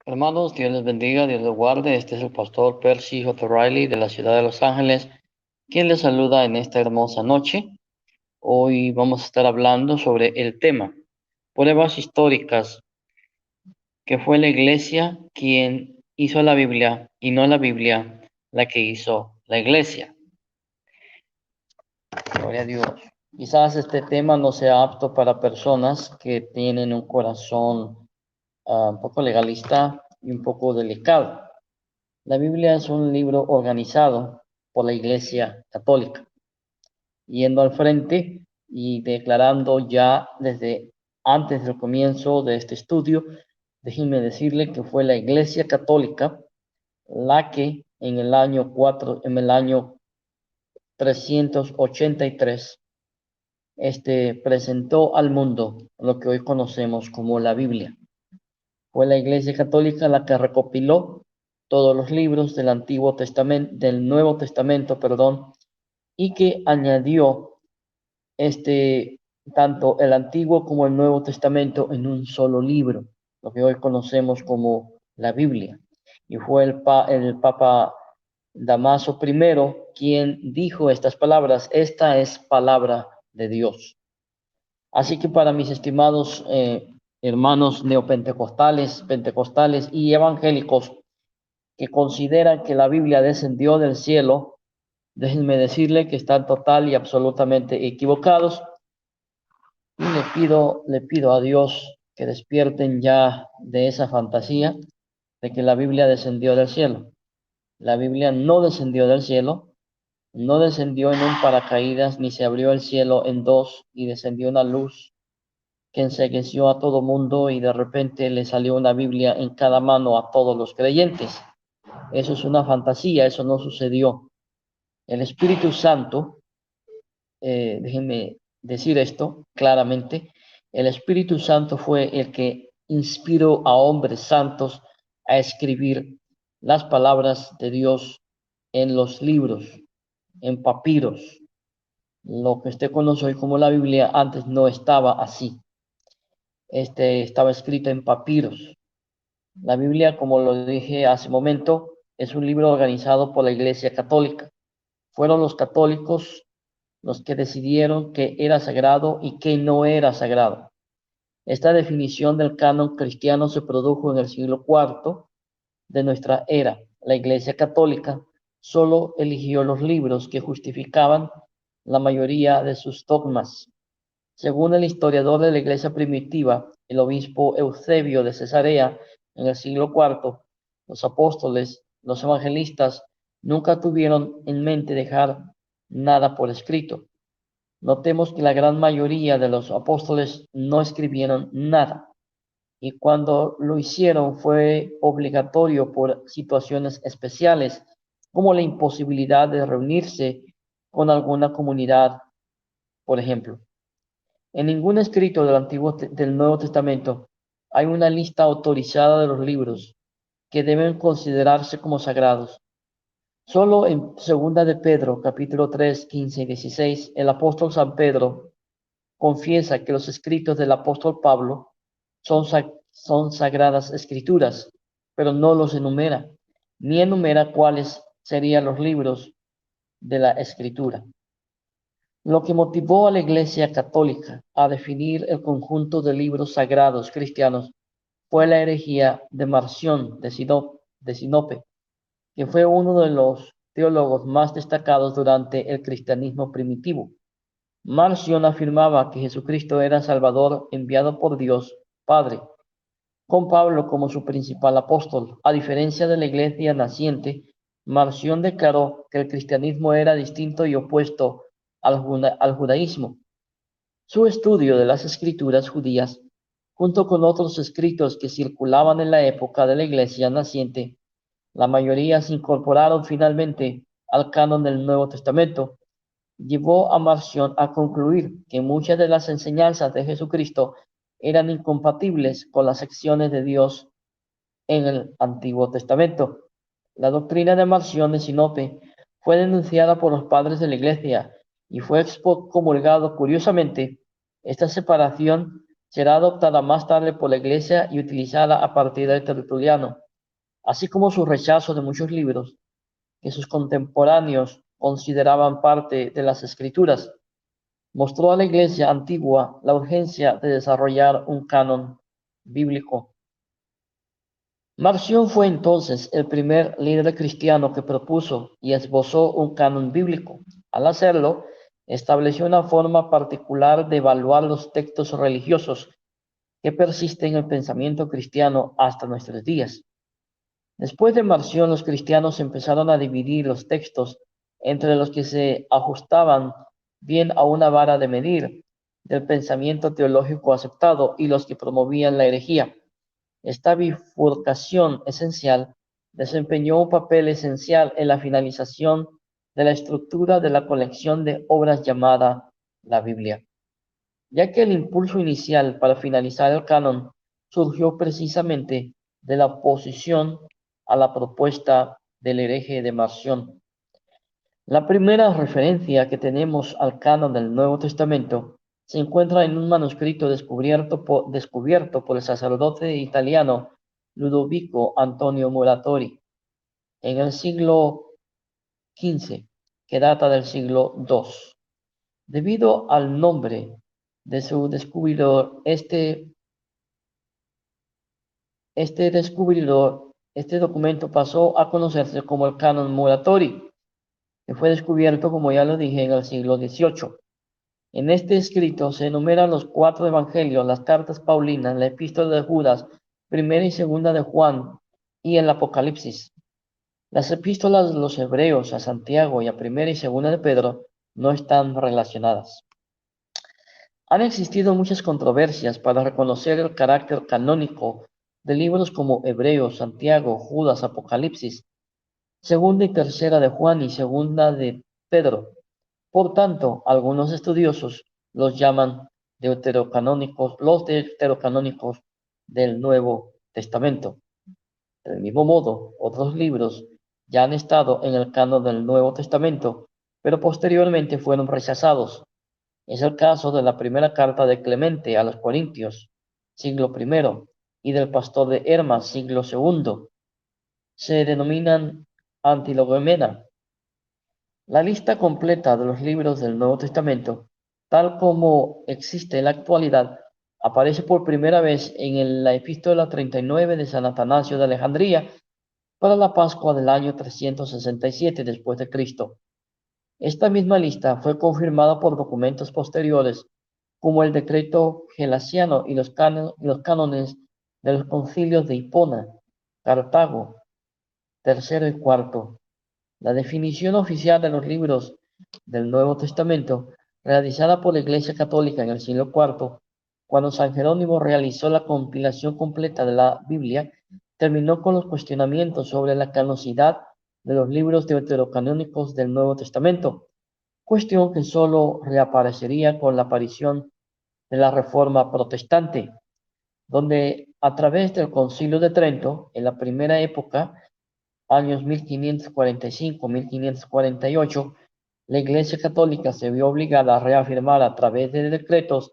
Hermanos, Dios les bendiga, Dios les guarde. Este es el pastor Percy J. Riley de la ciudad de Los Ángeles, quien les saluda en esta hermosa noche. Hoy vamos a estar hablando sobre el tema, pruebas históricas, que fue la iglesia quien hizo la Biblia y no la Biblia la que hizo la iglesia. Gloria a Dios. Quizás este tema no sea apto para personas que tienen un corazón un poco legalista y un poco delicado. La Biblia es un libro organizado por la Iglesia Católica, yendo al frente y declarando ya desde antes del comienzo de este estudio, déjenme decirle que fue la Iglesia Católica la que en el año 383, presentó al mundo lo que hoy conocemos como la Biblia. Fue la Iglesia Católica la que recopiló todos los libros del Antiguo Testamento, del Nuevo Testamento, perdón, y que añadió este tanto el Antiguo como el Nuevo Testamento en un solo libro, lo que hoy conocemos como la Biblia. Y fue el Papa Damaso I quien dijo estas palabras: esta es palabra de Dios. Así que para mis estimados hermanos neopentecostales, pentecostales y evangélicos que consideran que la Biblia descendió del cielo, déjenme decirle que están total y absolutamente equivocados. Y le pido a Dios que despierten ya de esa fantasía de que la Biblia descendió del cielo. La Biblia no descendió del cielo, no descendió en un paracaídas, ni se abrió el cielo en dos y descendió una luz que ensegueció a todo mundo y de repente le salió una Biblia en cada mano a todos los creyentes. Eso es una fantasía, eso no sucedió. El Espíritu Santo, déjenme decir esto claramente, el Espíritu Santo fue el que inspiró a hombres santos a escribir las palabras de Dios en los libros, en papiros. Lo que usted conoce hoy como la Biblia antes no estaba así. Estaba escrito en papiros. La Biblia, como lo dije hace un momento, es un libro organizado por la Iglesia Católica. Fueron los católicos los que decidieron qué era sagrado y qué no era sagrado. Esta definición del canon cristiano se produjo en el siglo IV de nuestra era. La Iglesia Católica solo eligió los libros que justificaban la mayoría de sus dogmas. Según el historiador de la Iglesia primitiva, el obispo Eusebio de Cesarea, en el siglo IV, los apóstoles, los evangelistas, nunca tuvieron en mente dejar nada por escrito. Notemos que la gran mayoría de los apóstoles no escribieron nada, y cuando lo hicieron fue obligatorio por situaciones especiales, como la imposibilidad de reunirse con alguna comunidad, por ejemplo. En ningún escrito del Nuevo Testamento hay una lista autorizada de los libros que deben considerarse como sagrados. Solo en Segunda de Pedro, capítulo 3, 15 y 16, el apóstol San Pedro confiesa que los escritos del apóstol Pablo son sagradas escrituras, pero no los enumera, ni enumera cuáles serían los libros de la escritura. Lo que motivó a la Iglesia Católica a definir el conjunto de libros sagrados cristianos fue la herejía de Marción de Sinope, que fue uno de los teólogos más destacados durante el cristianismo primitivo. Marción afirmaba que Jesucristo era Salvador enviado por Dios Padre, con Pablo como su principal apóstol. A diferencia de la Iglesia naciente, Marción declaró que el cristianismo era distinto y opuesto al judaísmo. Su estudio de las escrituras judías, junto con otros escritos que circulaban en la época de la Iglesia naciente, la mayoría se incorporaron finalmente al canon del Nuevo Testamento, llevó a Marción a concluir que muchas de las enseñanzas de Jesucristo eran incompatibles con las secciones de Dios en el Antiguo Testamento. La doctrina de Marción de Sinope fue denunciada por los padres de la Iglesia y fue excomulgado. Curiosamente, esta separación será adoptada más tarde por la Iglesia y utilizada a partir del Tertuliano, así como su rechazo de muchos libros que sus contemporáneos consideraban parte de las Escrituras. Mostró a la Iglesia antigua la urgencia de desarrollar un canon bíblico. Marción fue entonces el primer líder cristiano que propuso y esbozó un canon bíblico. Al hacerlo, estableció una forma particular de evaluar los textos religiosos que persisten en el pensamiento cristiano hasta nuestros días. Después de Marción, los cristianos empezaron a dividir los textos entre los que se ajustaban bien a una vara de medir del pensamiento teológico aceptado y los que promovían la herejía. Esta bifurcación esencial desempeñó un papel esencial en la finalización de la estructura de la colección de obras llamada la Biblia, ya que el impulso inicial para finalizar el canon surgió precisamente de la oposición a la propuesta del hereje de Marción. La primera referencia que tenemos al canon del Nuevo Testamento se encuentra en un manuscrito descubierto por el sacerdote italiano Ludovico Antonio Muratori en el siglo XV, que data del siglo II. Debido al nombre de su descubridor, este documento pasó a conocerse como el Canon Muratori, que fue descubierto, como ya lo dije, en el siglo XVIII. En este escrito se enumeran los 4 evangelios, las cartas paulinas, la epístola de Judas, primera y segunda de Juan y el Apocalipsis. Las epístolas de los hebreos a Santiago y a primera y segunda de Pedro no están relacionadas. Han existido muchas controversias para reconocer el carácter canónico de libros como Hebreos, Santiago, Judas, Apocalipsis, segunda y tercera de Juan y segunda de Pedro. Por tanto, algunos estudiosos los llaman los deuterocanónicos del Nuevo Testamento. Del mismo modo, otros libros ya han estado en el canon del Nuevo Testamento, pero posteriormente fueron rechazados. Es el caso de la primera carta de Clemente a los Corintios, siglo I, y del pastor de Hermas, siglo II. Se denominan Antilogomena. La lista completa de los libros del Nuevo Testamento, tal como existe en la actualidad, aparece por primera vez en la epístola 39 de San Atanasio de Alejandría para la Pascua del año 367 después de Cristo. Esta misma lista fue confirmada por documentos posteriores, como el decreto gelasiano y los cánones de los concilios de Hipona, Cartago, tercero y cuarto. La definición oficial de los libros del Nuevo Testamento, realizada por la Iglesia Católica en el siglo IV, cuando San Jerónimo realizó la compilación completa de la Biblia, terminó con los cuestionamientos sobre la canosidad de los libros deuterocanónicos del Nuevo Testamento, cuestión que solo reaparecería con la aparición de la Reforma Protestante, donde a través del Concilio de Trento, en la primera época, años 1545-1548, la Iglesia Católica se vio obligada a reafirmar a través de decretos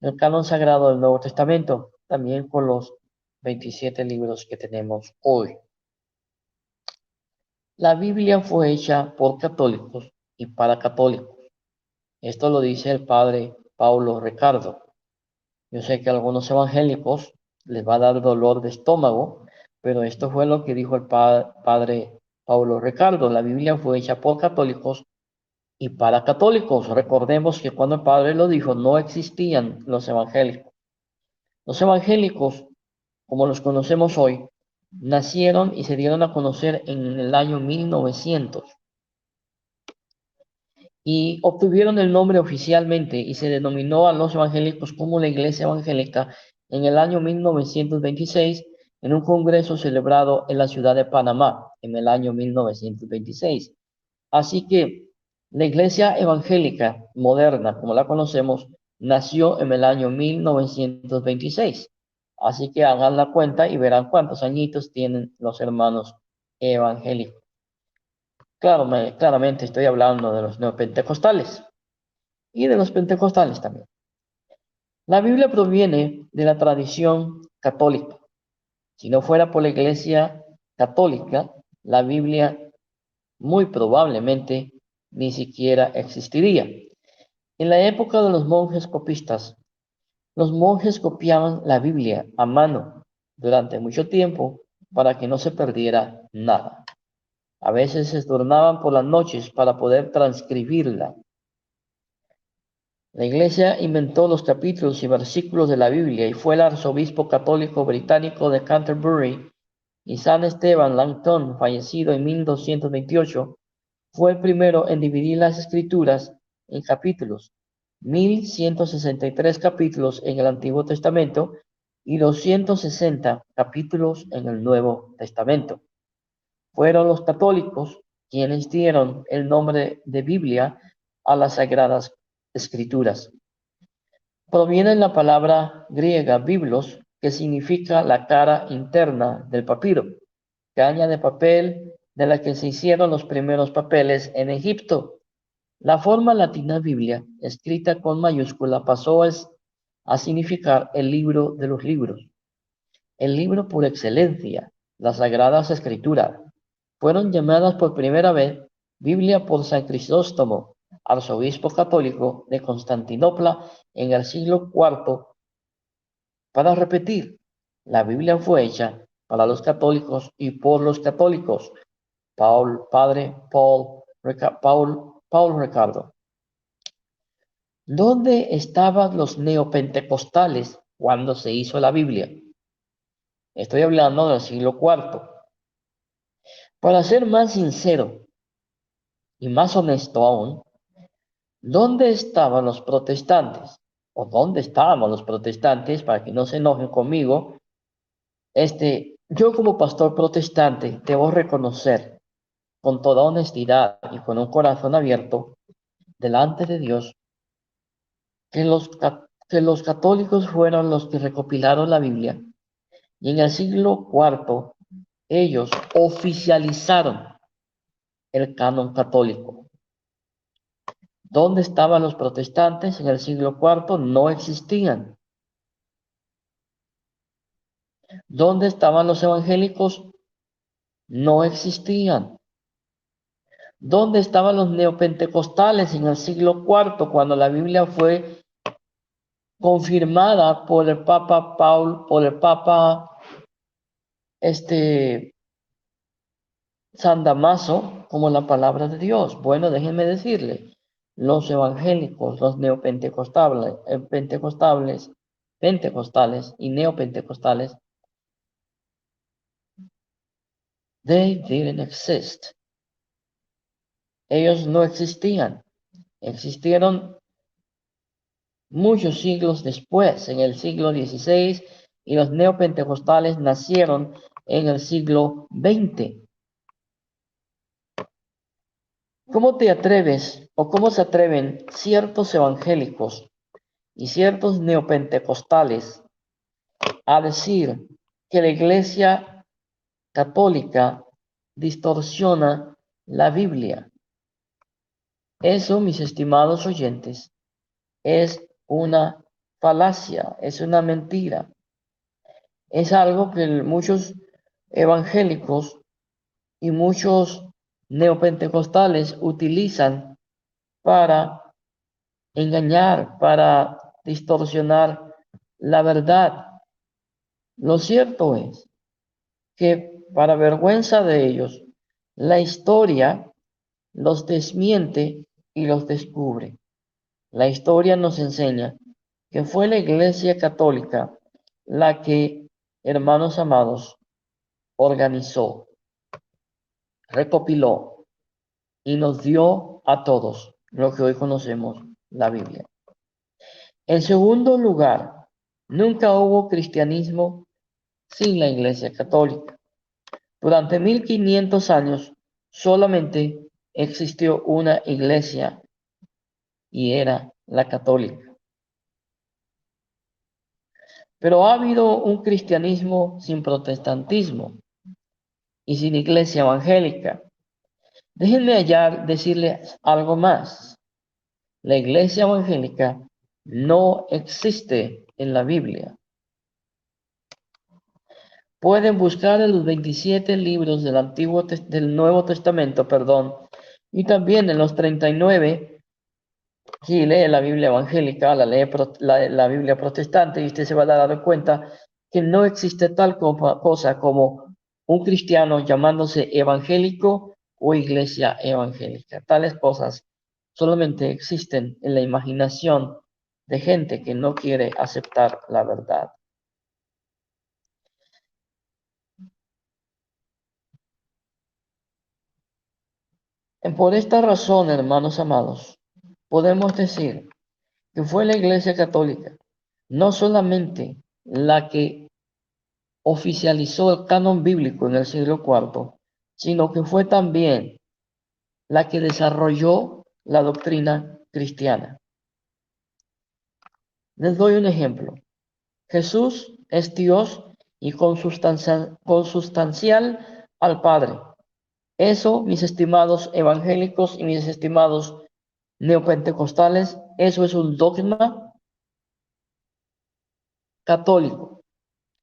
el canon sagrado del Nuevo Testamento, también con los 27 libros que tenemos hoy. La Biblia fue hecha por católicos y para católicos. Esto lo dice el padre Paulo Ricardo. Yo sé que a algunos evangélicos les va a dar dolor de estómago, pero esto fue lo que dijo el padre Paulo Ricardo. La Biblia fue hecha por católicos y para católicos. Recordemos que cuando el padre lo dijo, no existían los evangélicos. Los evangélicos, como los conocemos hoy, nacieron y se dieron a conocer en el año 1900 y obtuvieron el nombre oficialmente y se denominó a los evangélicos como la Iglesia Evangélica en el año 1926 en un congreso celebrado en la ciudad de Panamá en el año 1926. Así que la Iglesia Evangélica moderna, como la conocemos, nació en el año 1926. Así que hagan la cuenta y verán cuántos añitos tienen los hermanos evangélicos. Claro, claramente estoy hablando de los neopentecostales y de los pentecostales también. La Biblia proviene de la tradición católica. Si no fuera por la Iglesia católica, la Biblia muy probablemente ni siquiera existiría. En la época de los monjes copistas, los monjes copiaban la Biblia a mano durante mucho tiempo para que no se perdiera nada. A veces se turnaban por las noches para poder transcribirla. La Iglesia inventó los capítulos y versículos de la Biblia y fue el arzobispo católico británico de Canterbury y San Esteban Langton, fallecido en 1228, fue el primero en dividir las escrituras en capítulos. 1163 capítulos en el Antiguo Testamento y 260 capítulos en el Nuevo Testamento. Fueron los católicos quienes dieron el nombre de Biblia a las Sagradas Escrituras. Proviene de la palabra griega biblos, que significa la cara interna del papiro, caña de papel de la que se hicieron los primeros papeles en Egipto. La forma latina Biblia, escrita con mayúscula, pasó a significar el libro de los libros, el libro por excelencia, las Sagradas Escrituras. Fueron llamadas por primera vez Biblia por San Crisóstomo, arzobispo católico de Constantinopla en el siglo IV. Para repetir, la Biblia fue hecha para los católicos y por los católicos. Padre Paul Ricardo. ¿Dónde estaban los neopentecostales cuando se hizo la Biblia? Estoy hablando del siglo IV. Para ser más sincero y más honesto aún, ¿dónde estaban los protestantes? ¿O dónde estábamos los protestantes? Para que no se enojen conmigo. Yo como pastor protestante debo reconocer con toda honestidad y con un corazón abierto delante de Dios que los católicos fueron los que recopilaron la Biblia y en el siglo IV ellos oficializaron el canon católico. ¿Dónde estaban los protestantes en el siglo IV? No existían. ¿Dónde estaban los evangélicos? No existían. ¿Dónde estaban los neopentecostales en el siglo IV cuando la Biblia fue confirmada por el Papa San Damaso como la palabra de Dios? Bueno, déjenme decirle, los evangélicos, los pentecostales y neopentecostales, they didn't exist. Ellos no existían. Existieron muchos siglos después, en el siglo XVI, y los neopentecostales nacieron en el siglo XX. ¿Cómo te atreves o cómo se atreven ciertos evangélicos y ciertos neopentecostales a decir que la Iglesia católica distorsiona la Biblia? Eso, mis estimados oyentes, es una falacia, es una mentira. Es algo que muchos evangélicos y muchos neopentecostales utilizan para engañar, para distorsionar la verdad. Lo cierto es que, para vergüenza de ellos, la historia los desmiente y los descubre. La historia nos enseña que fue la Iglesia Católica la que, hermanos amados, organizó, recopiló y nos dio a todos lo que hoy conocemos, la Biblia. En segundo lugar, nunca hubo cristianismo sin la Iglesia Católica. Durante 1500 años solamente existió una iglesia y era la católica. Pero ha habido un cristianismo sin protestantismo y sin iglesia evangélica. Déjenme decirles algo más. La iglesia evangélica no existe en la Biblia. Pueden buscar en los 27 libros del Nuevo Testamento, y también en los 39, si lee la Biblia evangélica, la Biblia protestante, y usted se va a dar cuenta que no existe tal cosa como un cristiano llamándose evangélico o iglesia evangélica. Tales cosas solamente existen en la imaginación de gente que no quiere aceptar la verdad. Por esta razón, hermanos amados, podemos decir que fue la Iglesia Católica no solamente la que oficializó el canon bíblico en el siglo IV, sino que fue también la que desarrolló la doctrina cristiana. Les doy un ejemplo. Jesús es Dios y consustancial al Padre. Eso, mis estimados evangélicos y mis estimados neopentecostales, eso es un dogma católico,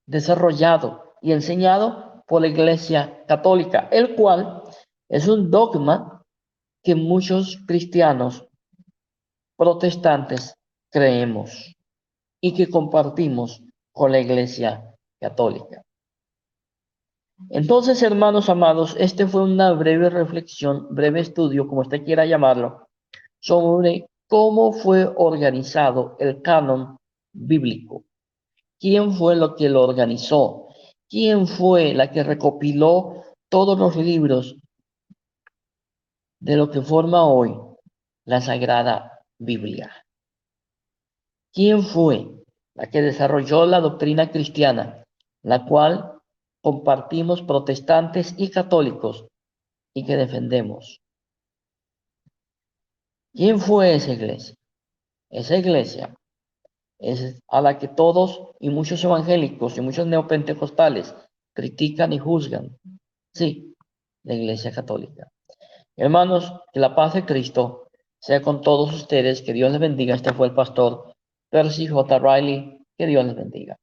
desarrollado y enseñado por la Iglesia Católica, el cual es un dogma que muchos cristianos protestantes creemos y que compartimos con la Iglesia Católica. Entonces, hermanos amados, este fue una breve reflexión, breve estudio, como usted quiera llamarlo, sobre cómo fue organizado el canon bíblico. ¿Quién fue lo que lo organizó? ¿Quién fue la que recopiló todos los libros de lo que forma hoy la Sagrada Biblia? ¿Quién fue la que desarrolló la doctrina cristiana, la cual compartimos protestantes y católicos y que defendemos? ¿Quién fue esa iglesia? Esa iglesia es a la que todos y muchos evangélicos y muchos neopentecostales critican y juzgan. Sí, la Iglesia Católica. Hermanos, que la paz de Cristo sea con todos ustedes. Que Dios les bendiga. Este fue el pastor Percy J. Riley. Que Dios les bendiga.